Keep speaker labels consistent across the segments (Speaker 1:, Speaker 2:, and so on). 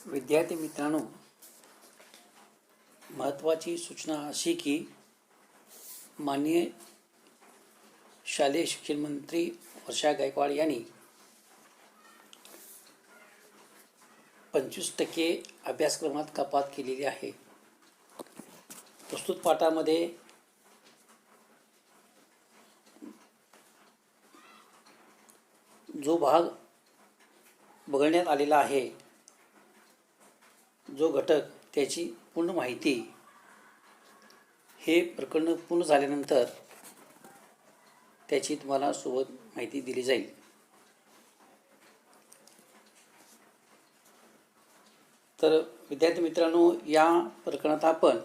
Speaker 1: विद्यार्थी मित्रांनो, महत्त्वाची सूचना अशी की माननीय शालेय शिक्षण मंत्री वर्षा गायकवाड यांनी 25% अभ्यासक्रमात कपात केलेली आहे. प्रस्तुत पाठामध्ये जो भाग बघण्यात आलेला आहे, जो घटक, त्याची पूर्ण माहिती हे प्रकरण पूर्ण झाल्यानंतर त्याची तुम्हाला सोबत माहिती दिली जाईल. तर विद्यार्थी मित्रांनो, या प्रकरणात आपण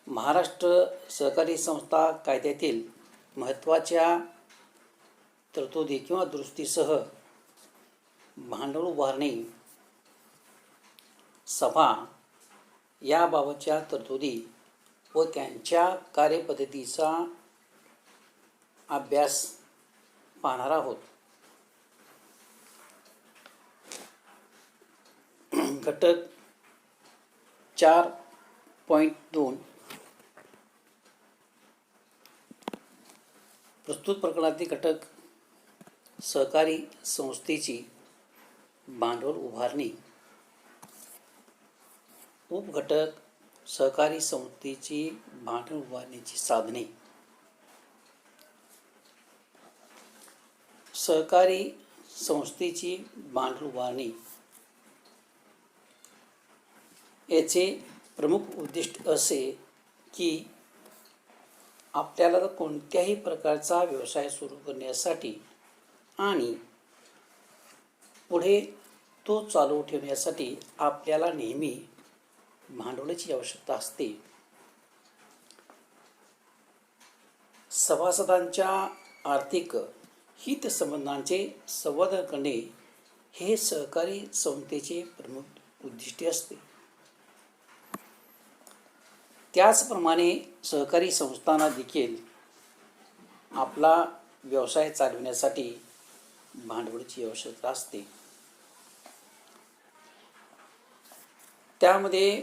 Speaker 1: महाराष्ट्र सहकारी संस्था कायद्यातील महत्त्वाच्या तरतुदी किंवा दुरुस्तीसह भांडवल उभारणी, सभा याबाबतच्या तरतुदी व त्यांच्या कार्यपद्धतीचा अभ्यास पाहणार आहोत. घटक 4.2 प्रस्तुत प्रकरणातील घटक सहकारी संस्थेची भांडवल उभारणी. उपघटक सहकारी संस्थेची भांडवल उभारणीची साधने. सहकारी संस्थेची भांडवल उभारणी याचे प्रमुख उद्दिष्ट असे की आपल्याला कोणत्याही प्रकारचा व्यवसाय सुरू करण्यासाठी आणि पुढे तो चालू ठेवण्यासाठी आपल्याला नेहमी भांडवलाची आवश्यकता असते. सभासदांच्या आर्थिक हितसंबंधांचे संवर्धन करणे हे सहकारी संस्थेचे प्रमुख उद्दिष्ट असते. त्याचप्रमाणे सहकारी संस्थांना देखील आपला व्यवसाय चालविण्यासाठी भांडवलाची आवश्यकता असते. त्यामध्ये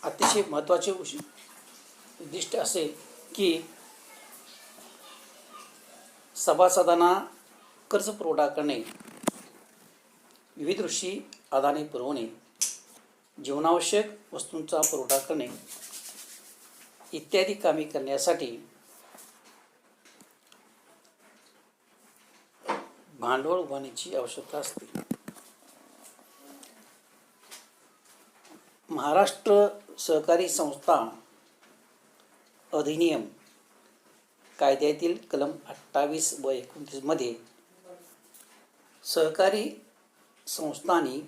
Speaker 1: अतिशय महत्त्वाचे उद्दिष्ट असे की सभासदांना कर्ज पुरवठा करणे, विविध कृषी आदाने पुरवणे, जीवनावश्यक वस्तूंचा पुरवठा करणे इत्यादी कामे करण्यासाठी भांडवल उभारण्याची आवश्यकता असते. महाराष्ट्र सहकारी संस्था अधिनियम कायद्यातील कलम 28 व 29 मध्ये सहकारी संस्थांनी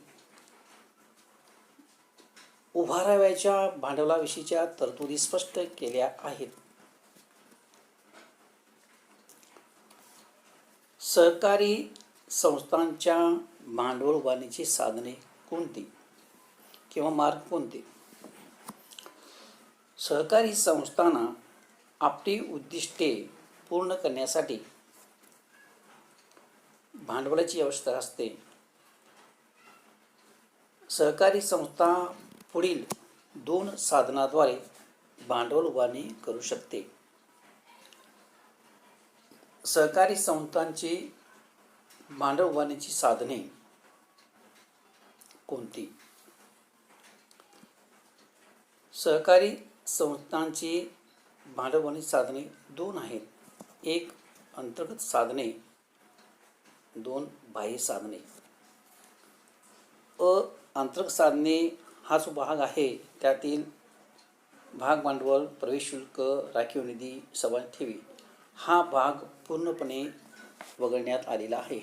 Speaker 1: उभारावयाच्या भांडवलाविषयीच्या तरतुदी स्पष्ट केल्या आहेत. सहकारी संस्थांच्या भांडवल उभारणीची साधने कोणती किंवा मार्ग कोणते? सहकारी संस्थांना आपली उद्दिष्टे पूर्ण करण्यासाठी भांडवलाची आवश्यकता असते. सहकारी संस्था पुढील 2 साधनाद्वारे भांडवल उभारणी करू शकते. सहकारी संस्थांची भांडवल उभारणीची साधने कोणती? सहकारी संस्थांची भांडवल उभारण्याची साधने 2 आहेत. 1 अंतर्गत साधने, 2 बाह्य साधने. अंतर्गत साधने हा जो भाग आहे त्यातील भाग भांडवल, प्रवेश शुल्क, राखीव निधी, सभा ठेवी हा भाग पूर्णपणे वगळण्यात आलेला आहे.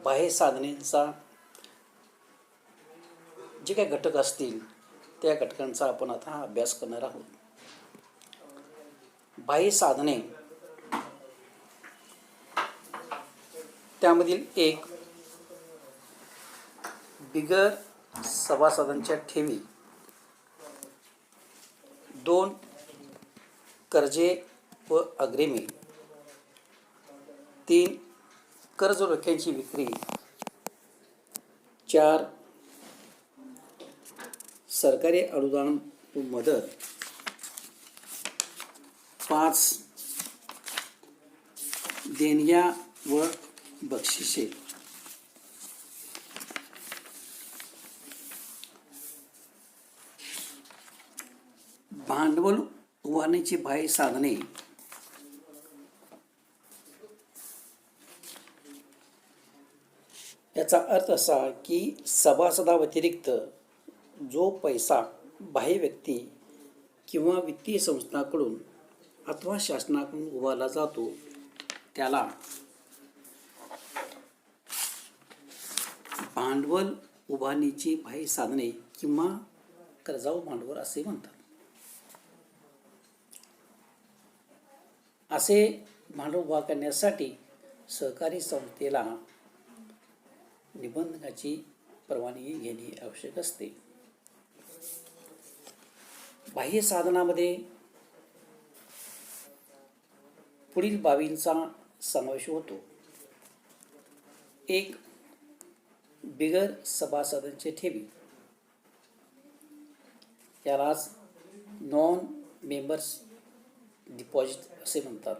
Speaker 1: बाह्य साधनेचा जे काही घटक असतील त्या घटकांचा आपण आता अभ्यास करणार आहोत. बाह्य साधने, त्यामधील 1 बिगर सभासदांच्या ठेवी, 2 कर्जे व अग्रिमे, 3 कर्ज रोख्यांची विक्री 4. सरकारी अनुदान व मदत 5. देणग्या व बक्षिसे. भांडवल उभारण्याची बाह्य साधने याचा अर्थ असा की सभासदाव्यतिरिक्त जो पैसा बाह्य व्यक्ती किंवा वित्तीय संस्थांकडून अथवा शासनाकडून उभारला जातो त्याला भांडवल उभारणीची बाह्य साधने किंवा कर्जाऊ भांडवल असे म्हणतात. असे भांडवल उभा करण्यासाठी सहकारी संस्थेला निबंधकाची परवानगी घेणे आवश्यक असते. बाह्य साधनामध्ये पुढील बाबींचा समावेश होतो. 1. बिगर सभासदांची ठेवी, यालाच नॉन मेंबर्स डिपॉझिट असे म्हणतात.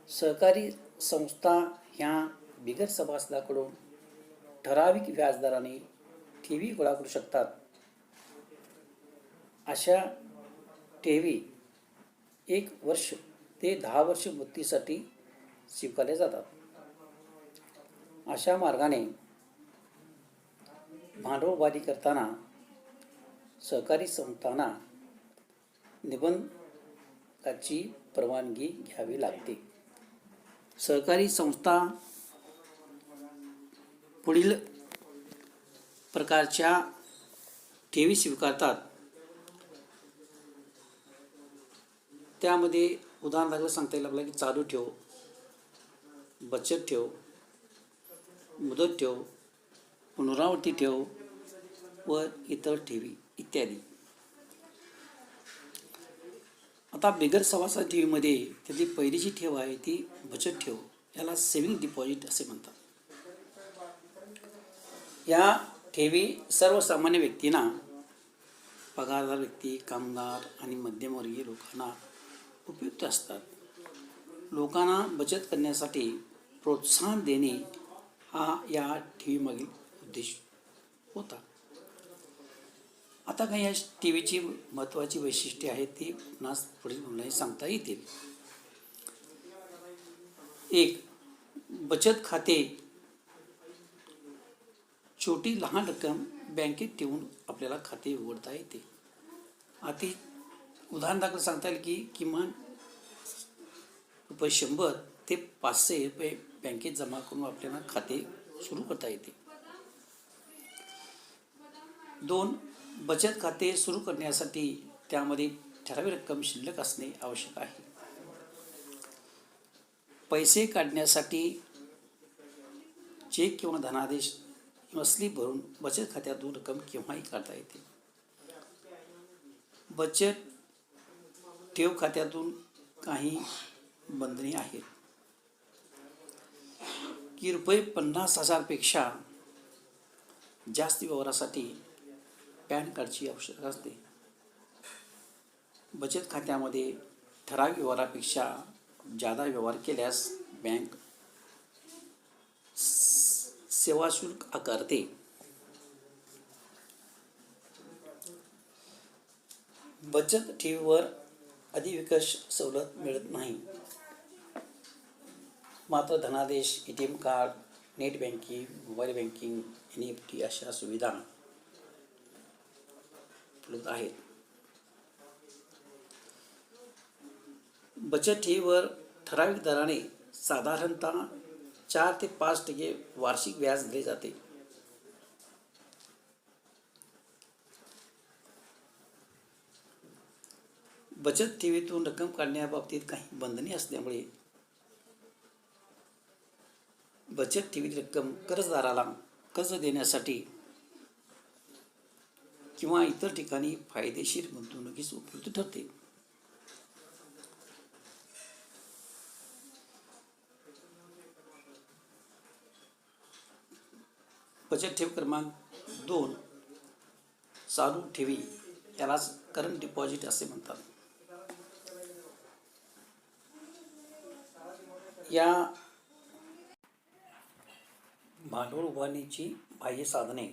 Speaker 1: सहकारी संस्था ह्या बिगर सभासदाकडून ठराविक व्याजदराने ठेवी गोळा करू शकतात. अशा ठेवी 1 वर्ष ते 10 वर्ष मुदतीसाठी स्वीकारल्या जातात. अशा मार्गाने भांडवल उभारणी करताना सहकारी संस्थांना निबंधकाची परवानगी घ्यावी लागते. सहकारी संस्था पुढील प्रकारच्या ठेवी स्वीकारतात. त्यामध्ये उदाहरणार्थ सांगता येईल आपल्याला की चालू ठेव, बचत ठेव, मुदत ठेव, पुनरावृत्ती ठेव व इतर ठेवी इत्यादी. आता बिगर सभासद ठेवीमध्ये त्यातली पहिली जी ठेव आहे ती बचत ठेव, याला सेव्हिंग डिपॉझिट असे म्हणतात. या ठेवी सर्वसामान्य व्यक्तींना, पगारदार व्यक्ती, कामगार आणि मध्यमवर्गीय लोकांना उपयुक्त असतात. लोकांना बचत करण्यासाठी प्रोत्साहन देणे हा या ठेवीमागील उद्देश होता. आता काही या ठेवीची महत्त्वाची वैशिष्ट्ये आहेत ती आपणास पुढील प्रमाणे सांगता येतील. 1. बचत खाते छोटी लहान रक्कम बँकेत ठेवून आपल्याला खाते उघडता येते. अति उदाहरणार्थ सांगता येईल की किमान ₹100 ते ₹500 बँकेत जमा करून आपल्याला खाते सुरू करता येते. 2. बचत खाते सुरू करण्यासाठी त्यामध्ये ठराविक रक्कम शिल्लक असणे आवश्यक आहे. पैसे काढण्यासाठी चेक किंवा धनादेश किंवा स्लिप भरून बचत खात्यातून रक्कम केव्हाही काढता येते. बचत ठेव खात्यातून काही बंधने आहेत की ₹50,000 पेक्षा जास्त व्यवहारासाठी पॅन कार्डची आवश्यकता असते. बचत खात्यामध्ये ठराविक व्यवहारापेक्षा जादा व्यवहार केल्यास बँक सेवा शुल्क आकारते. बचत ठेवीवर अधिविकास सवलत मिळत नाही. मात्र धनादेश, ATM card, net banking, mobile banking, NEFT अशा सुविधा उपलब्ध आहेत. बचत ठेवीवर ठराविक दराने साधारणतः 4 ते 5% वार्षिक व्याज दिले जाते. बचत ठेवीतून रक्कम काढण्याबाबतीत काही बंधने असल्यामुळे बचत ठेवीत रक्कम कर्जदाराला कर्ज देण्यासाठी किंवा इतर ठिकाणी फायदेशीर गुंतवणुकीस उपयुक्त ठरते. बचत ठेव क्रमांक 2 चालू ठेवी यालाच करंट डिपॉझिट असे म्हणतात. या भांडवल उभारणीची बाह्य साधने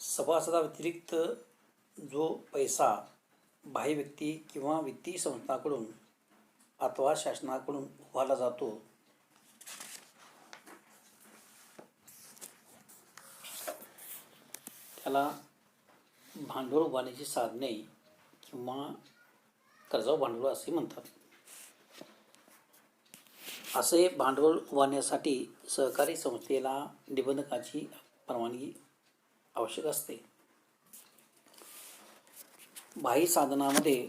Speaker 1: सभासदाव्यतिरिक्त जो पैसा बाह्य व्यक्ती किंवा वित्तीय संस्थांकडून अथवा शासनाकडून उभारला जातो त्याला भांडवल उभारण्याची साधने किंवा कर्जाऊ भांडवल असे म्हणतात. असे भांडवल उभारण्यासाठी सहकारी संस्थेला निबंधकाची परवानगी आवश्यक असते. बाह्य साधनामध्ये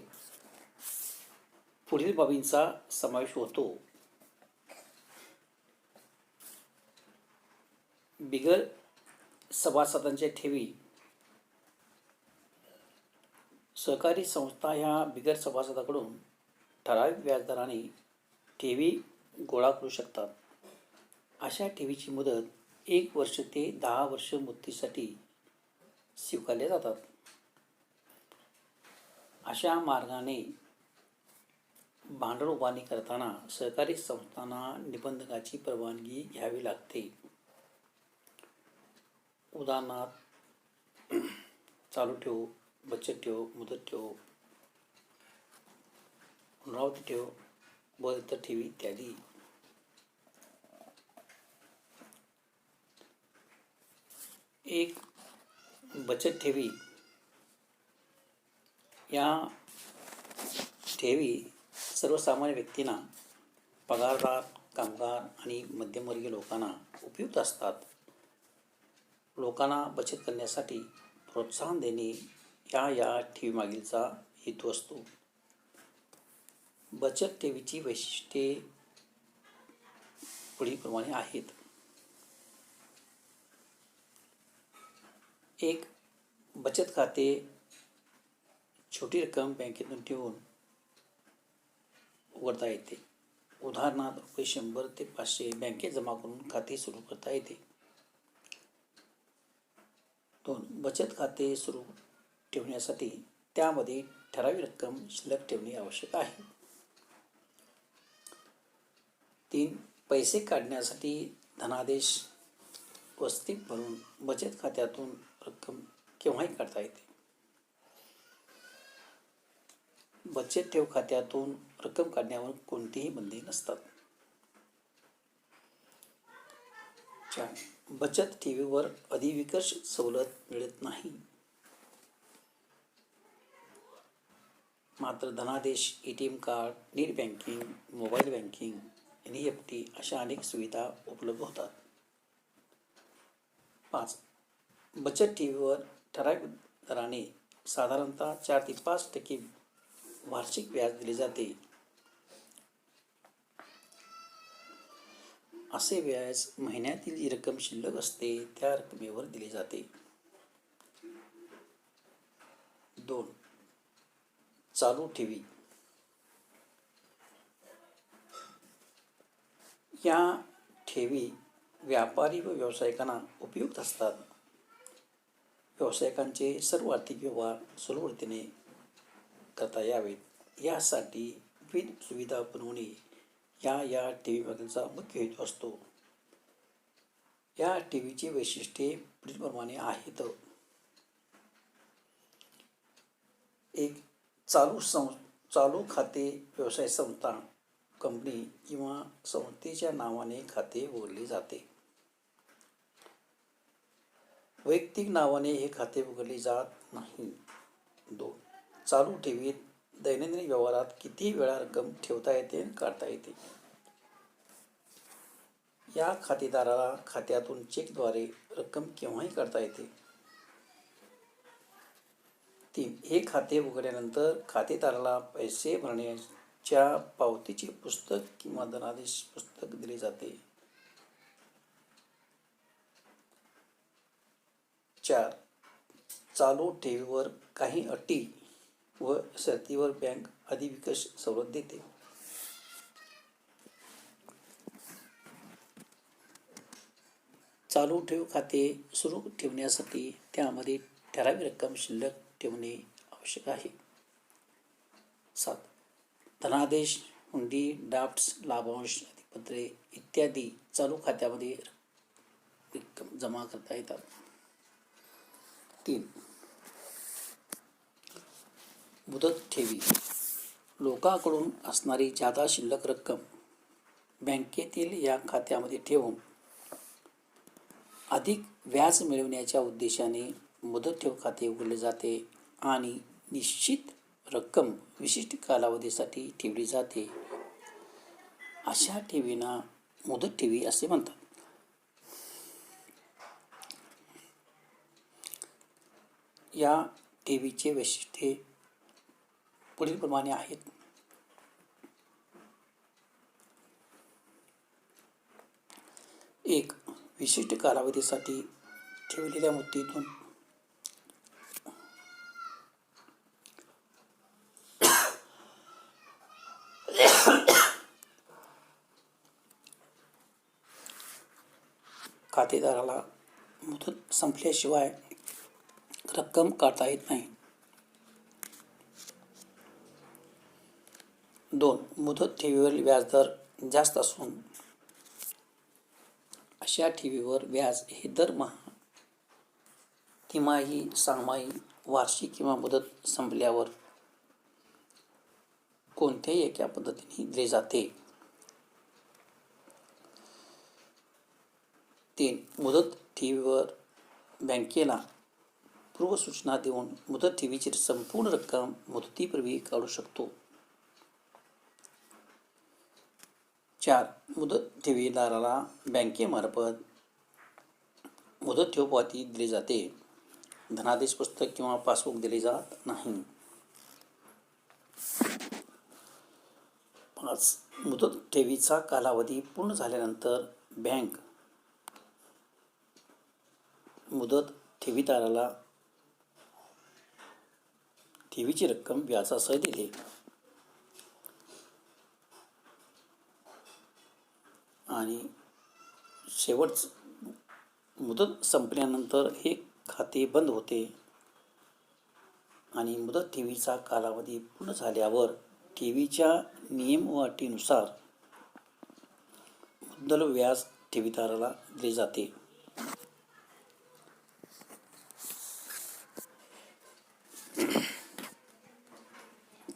Speaker 1: पुढील बाबींचा समावेश होतो. बिगर सभासदांच्या ठेवी. सहकारी संस्था ह्या बिगर सभासदाकडून ठराविक व्याजदराने ठेवी गोळा करू शकतात. अशा ठेवीची मुदत 1 वर्ष ते 10 वर्ष मुदतीसाठी स्वीकारल्या जातात. अशा मार्गाने भांडवल उभारणी करताना सहकारी संस्थांना निबंधकाची परवानगी घ्यावी लागते. उदाहरणार्थ चालू ठेव, बचत ठेव, मुदत ठेव, पुनरावृत्ती ठेव व इतर ठेवी इत्यादी. एक बचत ठेवी. या ठेवी सर्वसामान्य व्यक्तींना, पगारदार, कामगार आणि मध्यमवर्गीय लोकांना उपयुक्त असतात. लोकांना बचत करण्यासाठी प्रोत्साहन देणे या ठेवीमागीलचा हेतू असतो. बचत ठेवीची वैशिष्ट्ये पुढीलप्रमाणे आहेत. 1. बचत खाते. छोटी रक्कम बँकेतून ठेवून उघडता येते. उदाहरणार्थ ₹100 ते 500 बँकेत जमा करून खाते सुरू करता येते. 2. बचत खाते सुरू ठेवण्यासाठी त्यामध्ये ठराविक रक्कम शिल्लक ठेवणे आवश्यक आहे. 3. पैसे काढण्यासाठी धनादेश व स्लिप भरून बचत खात्यातून रक्कम केव्हाही काढता येते. बचत ठेव खात्यातून रक्कम काढण्यावर कोणतीही बंदी नसतात. 4. बचत ठेवीवर अधिविकर्ष सवलत मिळत नाही. मात्र धनादेश, ATM card, net banking, mobile banking, NEFT अशा अनेक सुविधा उपलब्ध होतात. 5. बचत ठेवीवर ठराविक दराने साधारणतः 4 ते 5% वार्षिक व्याज दिले जाते. असे व्याज महिन्यातील जी रक्कम शिल्लक असते त्या रकमेवर दिले जाते. 2. चालू ठेवी. या ठेवी व्यापारी व व्यावसायिकांना उपयुक्त असतात. व्यावसायिकांचे सर्व आर्थिक व्यवहार सुलभतेने करता यावेत यासाठी विविध सुविधा बनवणे या ठेवीमागीलचा मुख्य हेतू असतो. या ठेवीची वैशिष्ट्ये पुढीलप्रमाणे आहेत. 1. चालू खाते. व्यवसाय संस्था, कंपनी किंवा संस्थेच्या नावाने खाते उघडले जाते. वैयक्तिक नावाने हे खाते उघडले जात नाही. 2. चालू ठेवीत दैनंदिन व्यवहारात कितीही वेळा रक्कम ठेवता येते आणि काढता येते. या खातेदाराला खात्यातून चेकद्वारे रक्कम केव्हाही काढता येते. 3. हे खाते उघडल्यानंतर खातेदाराला पैसे भरण्याच्या पावतीचे पुस्तक किंवा धनादेश पुस्तक दिले जाते. 4. चालू ठेवीवर काही अटी व शर्तीवर बँक अधिविकर्ष सवलत देते. चालू ठेव खाते सुरू ठेवण्यासाठी त्यामध्ये ठराविक रक्कम शिल्लक ठेवणे आवश्यक आहे. 7. धनादेश, हुंडी, ड्राफ्ट्स, लाभांश, अधिपत्रे इत्यादी चालू खात्यामध्ये रक्कम जमा करता येतात. 3. मुदत ठेवी. लोकांकडून असणारी जादा शिल्लक रक्कम बँकेतील या खात्यामध्ये ठेवून अधिक व्याज मिळवण्याच्या उद्देशाने मुदत ठेव खाते उघडले जाते आणि निश्चित रक्कम विशिष्ट कालावधीसाठी ठेवली जाते. अशा ठेवींना मुदत ठेवी असे म्हणतात. या ठेवीचे वैशिष्ट्ये पुढीलप्रमाणे आहेत. 1. विशिष्ट कालावधीसाठी ठेवलेल्या मुदतीतून खातेदाराला मुदत संपल्याशिवाय रक्कम काढता येत नाही. 2. मुदत ठेवीवरील व्याजदर जास्त असून अशा ठेवीवर व्याज हे दरमहा, तिमाही, सहामाही, वार्षिक किंवा मुदत संपल्यावर कोणत्याही एका पद्धतीने दिले जाते. 3. मुदत ठेवीवर बँकेला पूर्वसूचना देऊन मुदत ठेवीची संपूर्ण रक्कम मुदतीपूर्वी काढू शकतो. 4. मुदत ठेवीदाराला बँकेमार्फत मुदत ठेव पावती दिली जाते. धनादेश पुस्तक किंवा पासबुक दिले जात नाही. 5. मुदत ठेवीचा कालावधी पूर्ण झाल्यानंतर बँक मुदत ठेवीदाराला ठेवीची रक्कम व्याजासह देते. आणि मुदत संपल्यानंतर हे खाते बंद होते आणि मुदत ठेवीचा कालावधी पूर्ण झाल्यावर ठेवीच्या नियम व अटीनुसार मुद्दल व्याज ठेवीदाराला दिले जाते.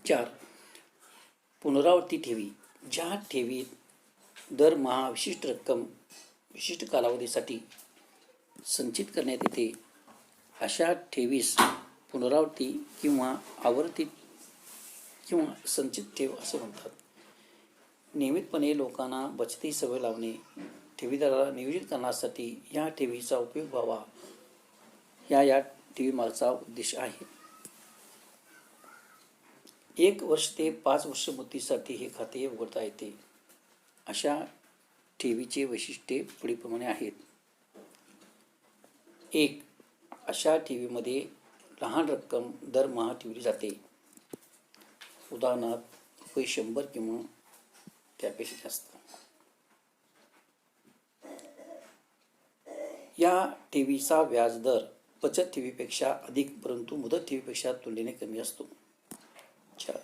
Speaker 1: 4. पुनरावृत्ती ठेवी. ज्या ठेवीत दरमहा विशिष्ट रक्कम विशिष्ट कालावधीसाठी संचित करण्यात येते अशा ठेवीस पुनरावृत्ती किंवा आवर्ती किंवा संचित ठेव असे म्हणतात. नियमितपणे लोकांना बचती सवय लावणे, ठेवीदाराला नियोजित करण्यासाठी या ठेवीचा उपयोग व्हावा या ठेवीमागचा उद्देश आहे. 1 वर्ष ते 5 वर्ष मुदतीसाठी हे खाते उघडता येते. अशा ठेवीचे वैशिष्ट्ये पुढीलप्रमाणे आहेत. 1. अशा ठेवीमध्ये लहान रक्कम दरमहा ठेवली जाते. उदाहरणार्थ ₹100 किंवा त्यापेक्षा जास्त. या ठेवीचा व्याजदर बचत ठेवीपेक्षा अधिक परंतु मुदत ठेवीपेक्षा तुलनेने कमी असतो. 4.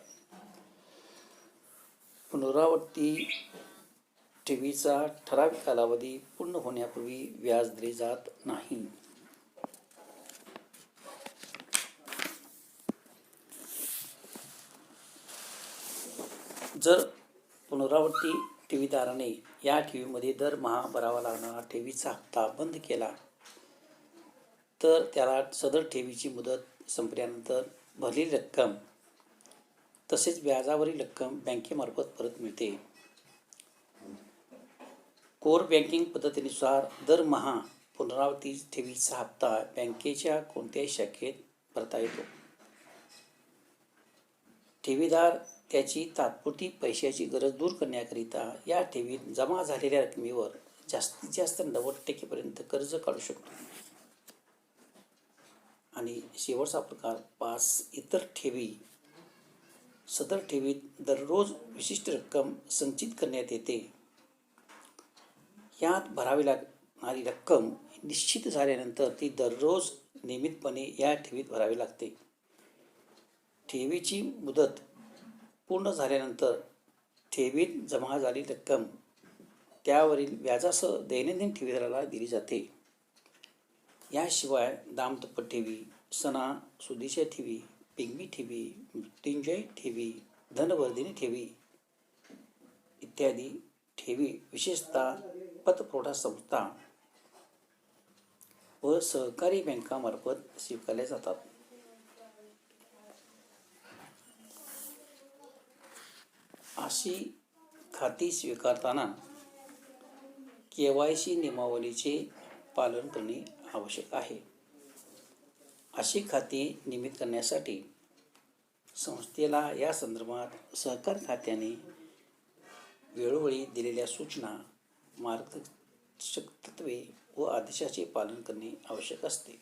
Speaker 1: पुनरावृत्ती ठेवीचा ठराविक कालावधी पूर्ण होण्यापूर्वी व्याज दिले जात नाही. जर पुनरावृत्ती ठेवीदाराने या ठेवीमध्ये दरमहा भरावा लागणारा ठेवीचा हप्ता बंद केला तर त्याला सदर ठेवीची मुदत संपल्यानंतर भरलेली रक्कम तसेच व्याजावरील रक्कम बँकेमार्फत परत मिळते. कोर बँकिंग पद्धतीनुसार दरमहा पुनरावृत्ती ठेवीचा हप्ता बँकेच्या कोणत्याही शाखेत भरता येतो. ठेवीदार त्याची तात्पुरती पैशाची गरज दूर करण्याकरिता या ठेवीत जमा झालेल्या रकमेवर जास्तीत जास्त 90% कर्ज काढू शकतो. आणि शेवटचा प्रकार 5. इतर ठेवी. सदर ठेवीत दररोज विशिष्ट रक्कम संचित करण्यात येते. यात लागणारी रक्कम निश्चित झाल्यानंतर ती दररोज नियमितपणे या ठेवीत भरावी लागते. ठेवीची मुदत पूर्ण झाल्यानंतर ठेवीत जमा झालेली रक्कम त्यावरील व्याजासह दैनंदिन ठेवीदाराला दिली जाते. याशिवाय दाम्पत्य ठेवी, सणासुदीच्या ठेवी, पिगमी ठेवी, मृत्युंजय ठेवी, धनवर्धिनी ठेवी इत्यादी ठेवी विशेषतः पतपुरवठा संस्था व सहकारी बँकांमार्फत स्वीकारल्या जातात. अशी खाती स्वीकारताना KYC नियमावलीचे पालन करणे आवश्यक आहे. अशी खाती नियमित करण्यासाठी संस्थेला या संदर्भात सहकार खात्याने वेळोवेळी दिलेल्या सूचना, मार्गदर्शक तत्त्वे व आदेशाचे पालन करणे आवश्यक असते.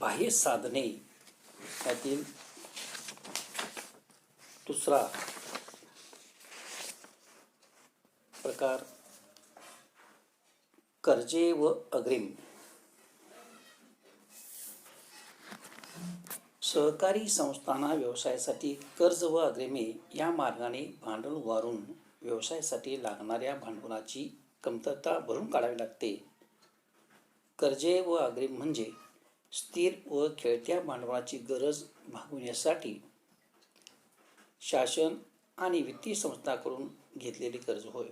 Speaker 1: बाह्य साधने यातील दुसरा प्रकार कर्जे व अग्रिम. सहकारी संस्थांना व्यवसायासाठी कर्ज व अग्रिमे या मार्गाने भांडवल उभारून व्यवसायासाठी लागणाऱ्या भांडवलाची कमतरता भरून काढावी लागते. कर्जे व अग्रिम म्हणजे स्थिर व खेळत्या भांडवलाची गरज भागविण्यासाठी शासन आणि वित्तीय संस्थांकडून घेतलेले कर्ज होय.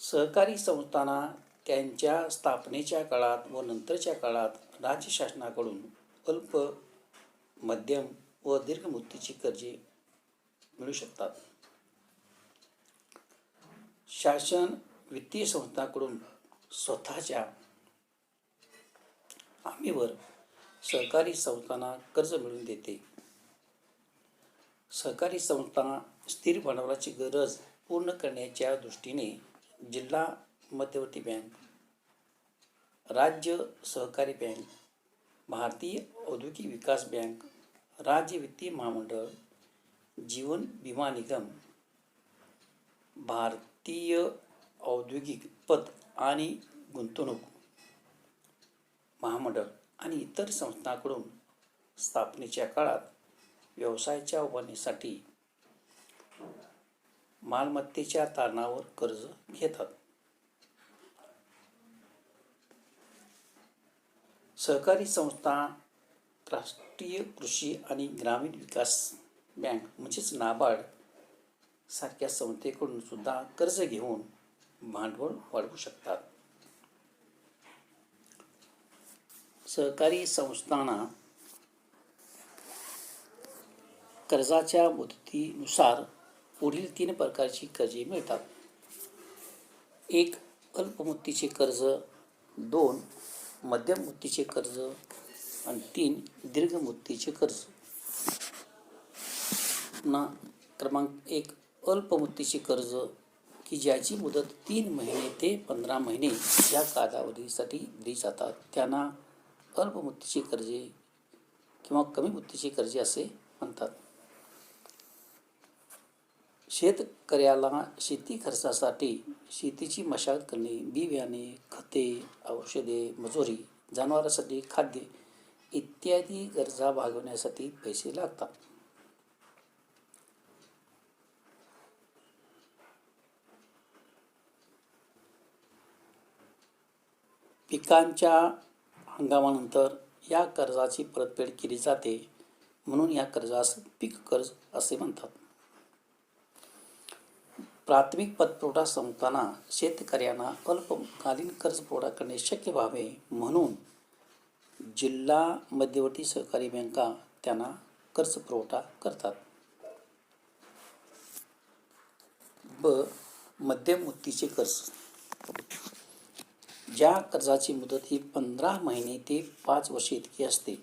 Speaker 1: सहकारी संस्थांना त्यांच्या स्थापनेच्या काळात व नंतरच्या काळात राज्य शासनाकडून अल्प, मध्यम व दीर्घ मुदतीची कर्जे मिळू शकतात. शासन वित्तीय संस्थांकडून स्वतःच्या हमीवर सहकारी संस्थांना कर्ज मिळवून देते. सहकारी संस्था स्थिर भांडवलाची गरज पूर्ण करण्याच्या दृष्टीने जिल्हा मध्यवर्ती बँक, राज्य सहकारी बँक, भारतीय औद्योगिक विकास बँक, राज्य वित्तीय महामंडळ, जीवन विमा निगम, भारतीय औद्योगिक पत आणि गुंतवणूक महामंडळ आणि इतर संस्थांकडून स्थापनेच्या काळात व्यवसायाच्या उभारणीसाठी मालमत्तेच्या तारणावर कर्ज घेतात. सहकारी संस्था राष्ट्रीय कृषी आणि ग्रामीण विकास बँक म्हणजेच नाबार्ड सारख्या संस्थेकडून सुद्धा कर्ज घेऊन भांडवल वाढवू शकतात. सहकारी संस्थांना कर्जाच्या मुदतीनुसार पुढील 3 प्रकारची कर्जे मिळतात. 1. अल्पमुदतीचे कर्ज, 2. मध्यम मुदतीचे कर्ज आणि 3. दीर्घ मुदतीचे कर्ज. क्रमांक 1. अल्पमुदतीचे कर्ज की ज्याची मुदत 3 महिने ते 15 महिने या कालावधीसाठी दिली जातात त्यांना अल्पमुदतीचे कर्जे किंवा कमी मुदतीचे कर्जे असे म्हणतात. शेतकऱ्याला शेती खर्चासाठी शेतीची मशागत करणे, बी बियाणे, खते, औषधे, मजुरी, जनावरांसाठी खाद्य इत्यादी गरजा भागवण्यासाठी पैसे लागतात. पिकांच्या हंगामानंतर या कर्जाची परतफेड केली जाते म्हणून या कर्जास पीक कर्ज असे म्हणतात. प्राथमिक पतपुरवठा संस्थांना शेतकऱ्यांना अल्पकालीन कर्ज पुरवठा करणे शक्य व्हावे म्हणून जिल्हा मध्यवर्ती सहकारी बँका त्यांना कर्ज पुरवठा करतात. मध्यम मुदतीचे कर्ज. ज्या कर्जाची मुदत ही 15 महिने ते 5 वर्षे इतकी असते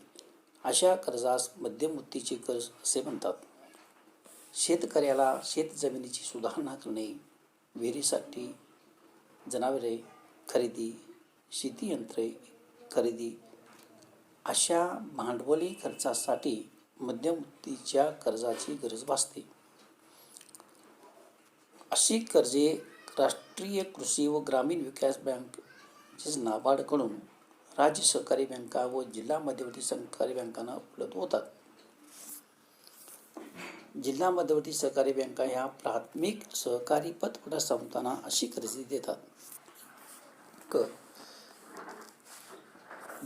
Speaker 1: अशा कर्जास मध्यम मुदतीचे कर्ज असे म्हणतात. शेतकऱ्याला शेतजमिनीची सुधारणा करणे, विहिरीसाठी जनावरे खरेदी, शेती यंत्रे खरेदी अशा भांडवली खर्चासाठी मध्यम मुदतीच्या कर्जाची गरज भासते. अशी कर्जे राष्ट्रीय कृषी व ग्रामीण विकास बँक नाबार्डकडून राज्य सहकारी बँका व जिल्हा मध्यवर्ती सहकारी बँकांना उपलब्ध होतात. जिल्हा मध्यवर्ती सहकारी बँका ह्या प्राथमिक सहकारी पतपुरवठा संस्थांना अशी कर्जे देतात. क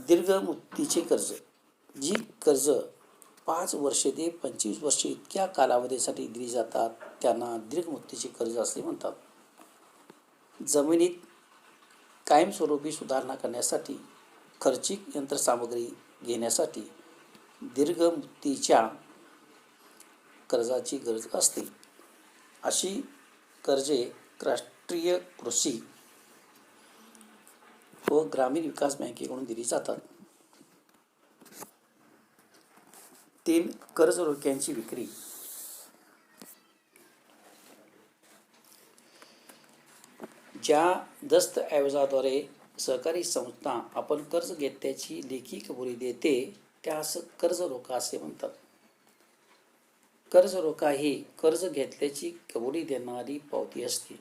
Speaker 1: दीर्घ मुदतीचे कर्ज, जी कर्ज 5 वर्षे ते 25 वर्षे इतक्या कालावधीसाठी दिली जातात त्यांना दीर्घ मुदतीचे कर्ज असे म्हणतात. जमिनीत कायमस्वरूपी सुधारणा करण्यासाठी खर्चिक यंत्रसामग्री घेण्यासाठी दीर्घ मुदतीच्या कर्जाची गरज असते. अशी कर्जे राष्ट्रीय कृषी व ग्रामीण विकास बँकेकडून दिली जातात. 3. कर्ज रोख्यांची विक्री. ज्या दस्तऐवजाद्वारे सहकारी संस्था आपण कर्ज घेतल्याची लेखी कबुली देते त्यास कर्ज रोखा असे म्हणतात. कर्ज रोखा ही कर्ज घेतल्याची कबुली देणारी पावती असते.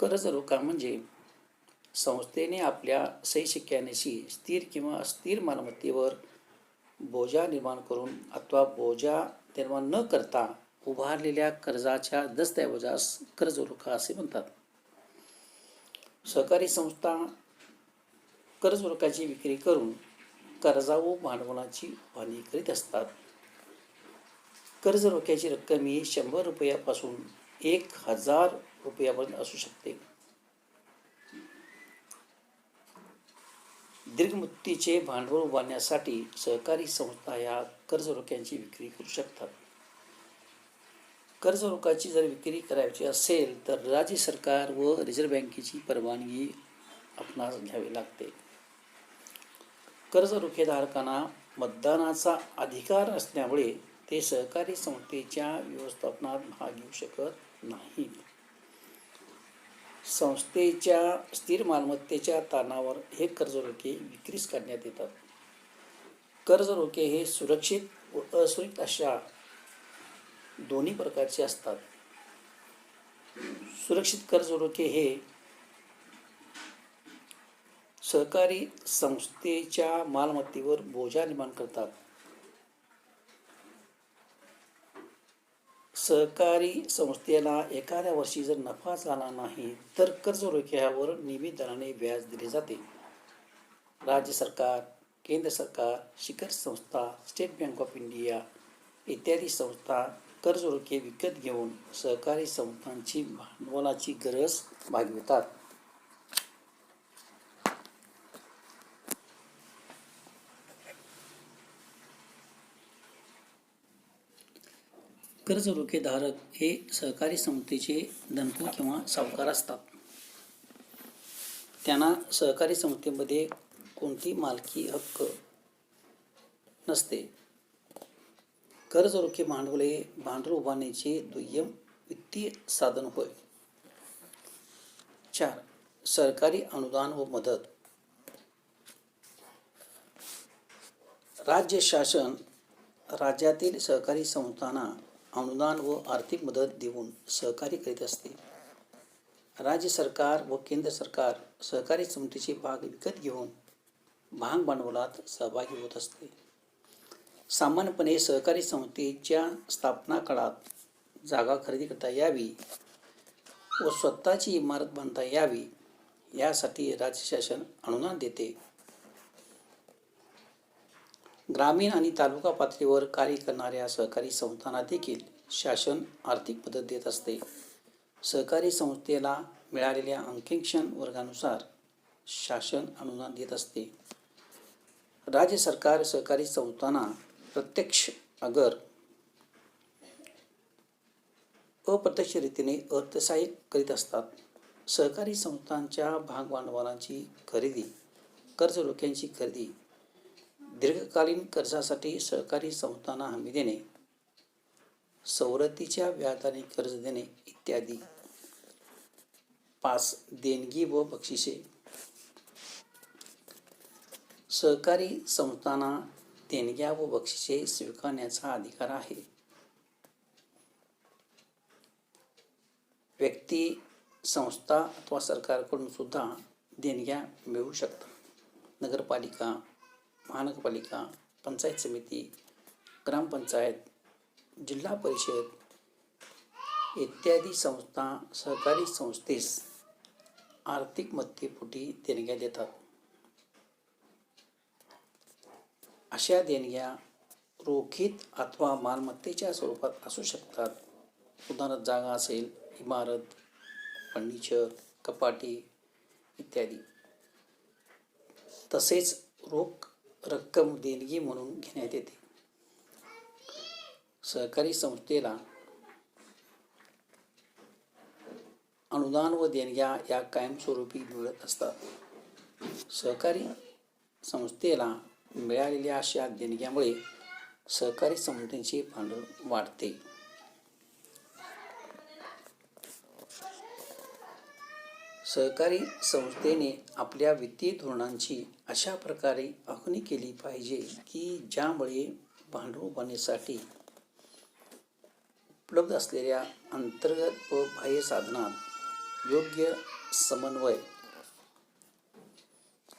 Speaker 1: कर्ज रोखा म्हणजे संस्थेने आपल्या सही शिक्क्यानिशी स्थिर किंवा अस्थिर मालमत्तेवर बोजा निर्माण करून अथवा बोजा निर्माण न करता उभारलेल्या कर्जाच्या दस्तऐवजास कर्ज रोखा असे म्हणतात. सहकारी संस्था कर्ज रोख्याची विक्री करून कर्जा व भांडवलाची उभारणी करीत असतात. कर्ज रोख्याची रक्कम ही 100 रुपयापासून 1000 रुपयापर्यंत असू शकते. दीर्घ मुदतीचे भांडवल उभारण्यासाठी सहकारी संस्था या कर्ज रोख्यांची विक्री करू शकतात. कर्ज रोख्याची जर विक्री करायची असेल तर राज्य सरकार व रिझर्व्ह बँकेची परवानगी आपणास घ्यावी लागते. कर्ज रोखेधारकांना मतदानाचा अधिकार असल्यामुळे ते सहकारी संस्थेच्या व्यवस्थापनात भाग घेऊ शकत नाहीत. संस्थेच्या स्थिर मालमत्तेच्या तारणावर हे कर्ज रोखे विक्रीस काढण्यात येतात. कर्ज रोखे हे सुरक्षित व असुरक्षित अशा दोन्ही प्रकारचे असतात. सुरक्षित कर्ज रोखे हे सहकारी संस्थेच्या मालमत्तेवर बोजा निर्माण करतात. सहकारी संस्थेला एखाद्या वर्षी जर नफा झाला नाही तर कर्ज रोख्यावर नियमित दराने व्याज दिले जाते. राज्य सरकार, केंद्र सरकार, शिखर संस्था, स्टेट बँक ऑफ इंडिया इत्यादी संस्था कर्ज रोखे विकत घेऊन सहकारी संस्थांची भांडवलाची गरज भागवितात. कर्ज रोखेधारक हे सहकारी संस्थेचे धनको किंवा सावकार असतात. त्यांना सहकारी संस्थेमध्ये कोणती मालकी हक्क नसते. कर्ज रोखे भांडवल हे भांडवल उभारण्याचे दुय्यम वित्तीय साधन होय. 4. सरकारी अनुदान व मदत. राज्य शासन राज्यातील सहकारी संस्थांना अनुदान व आर्थिक मदत देऊन सहकार्य करीत असते. राज्य सरकार व केंद्र सरकार सहकारी संस्थेचे भाग विकत घेऊन भाग भांडवलात सहभागी होत असते. सामान्यपणे सहकारी संस्थेच्या स्थापना काळात जागा खरेदी करता यावी व स्वतःची इमारत बांधता यावी यासाठी राज्य शासन अनुदान देते. ग्रामीण आणि तालुका पातळीवर कार्य करणाऱ्या सहकारी संस्थांना देखील शासन आर्थिक मदत देत असते. सहकारी संस्थेला मिळालेल्या अंकेक्षण वर्गानुसार शासन अनुदान देत असते. राज्य सरकार सहकारी संस्थांना प्रत्यक्ष अगर अप्रत्यक्ष रीतीने अर्थसहाय्य करीत असतात. सहकारी संस्थांच्या भागभांडवलाची खरेदी, कर्ज रोख्यांची खरेदी, दीर्घकालीन कर्जासाठी सहकारी संस्थांना हमी देणे, सवलतीच्या व्याजाने कर्ज देणे इत्यादी. 5. देणगी व बक्षिसे. सहकारी संस्थांना देणग्या व बक्षिसे स्वीकारण्याचा अधिकार आहे. व्यक्ती, संस्था अथवा सरकारकडून सुद्धा देणग्या मिळू शकतात. नगरपालिका, महानगरपालिका, पंचायत समिती, ग्रामपंचायत, जिल्हा परिषद इत्यादी संस्था सहकारी संस्थेस आर्थिक मदतीपोटी देणग्या देतात. अशा देणग्या रोखीत अथवा मालमत्तेच्या स्वरूपात असू शकतात. उदाहरणार्थ जागा असेल, इमारत, फर्निचर, कपाटे इत्यादी. तसेच रोख रक्कम देणगी म्हणून घेण्यात येते. सहकारी संस्थेला अनुदान व देणग्या या कायमस्वरूपी मिळत असतात. सहकारी संस्थेला मिळालेल्या अशा देणग्यामुळे सहकारी संस्थेचे भांडवल वाढते. सहकारी संस्थेने आपल्या वित्तीय धोरणांची अशा प्रकारे आखणी केली पाहिजे की ज्यामुळे भांडवल उभारण्यासाठी उपलब्ध असलेल्या अंतर्गत व बाह्य साधनात योग्य समन्वय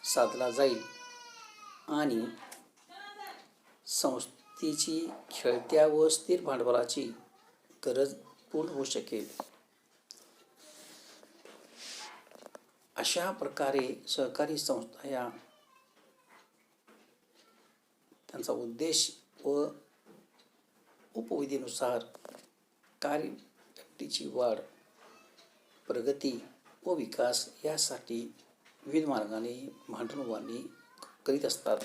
Speaker 1: साधला जाईल आणि संस्थेची खेळत्या व स्थिर भांडवलाची गरज पूर्ण होऊ शकेल. अशा प्रकारे सहकारी संस्था या त्यांचा उद्देश व उपविधीनुसार कार्य, व्यक्तीची वाढ, प्रगती व विकास यासाठी विविध मार्गाने भांडवल उभारणी करीत असतात.